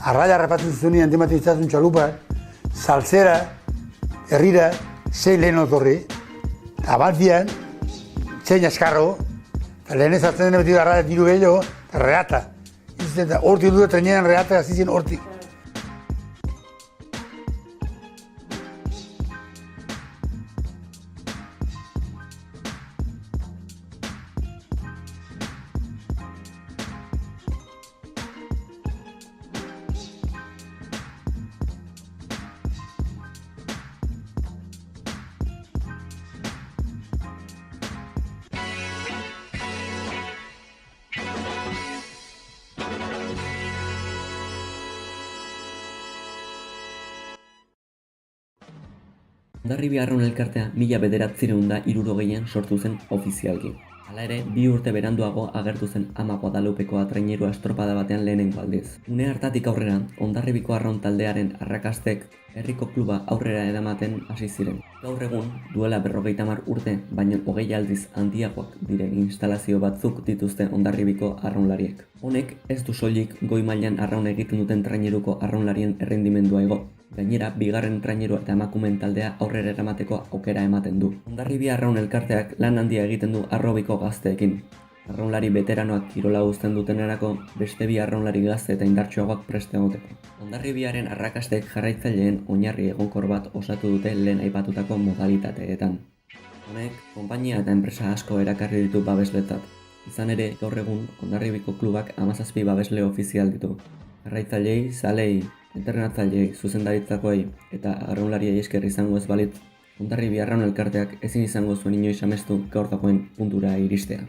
arraia harrapatzen zuen antimaten itzazun txalupak, saltzera, herrira, zein lehen otorri, abaltian, zein askarro, eta lehen ez hartzen dena beti arraia diru gehiago, reata. Hortik dut trenean reata hasi zen hortik. Hondarribia Arraun Elkartea 1960an sortu zen ofizialki. Hala ere, 2 urte beranduago agertu zen Ama Guadalupekoa trainerua estropada batean lehenengo aldiz. Une hartatik aurrera, Hondarribiko arraun taldearen arrakastek herriko kluba aurrera eramaten hasi ziren. Gaur egun, duela 50 urte, baino 20 aldiz handiagoak diren instalazio batzuk dituzte Hondarribiko arraunlariek. Honek ez du soilik goi mailan arraun egiten duten traineruko arraunlarien errendimendua igo. Gainera, bigarren trainerua eta emakumeen taldea aurrera eramateko aukera ematen du. Hondarribia Arraun Elkarteak lan handia egiten du arrobiko gazteekin. Arraunlari beteranoak kirola uzten dutenerako, beste 2 arraunlari gazte eta indartsuagoak prest egoteko. Hondarribiaren arrakastek jarraitzaileen oinarri egonkor bat osatu dute lehen aipatutako modalitateetan. Honek, konpainia eta enpresa asko erakarri ditu babesletzat. Izan ere, gaur egun, Hondarribiko klubak 17 babesle ofizial ditu. Jarraitzaileei, zalei, entrenatzaileei, zuzendaritzakoei eta arraunlariei esker izango ez balitz, Hondarribia Arraun Elkarteak ezin izango zuen inoiz amestu gaur dagoen puntura iristea.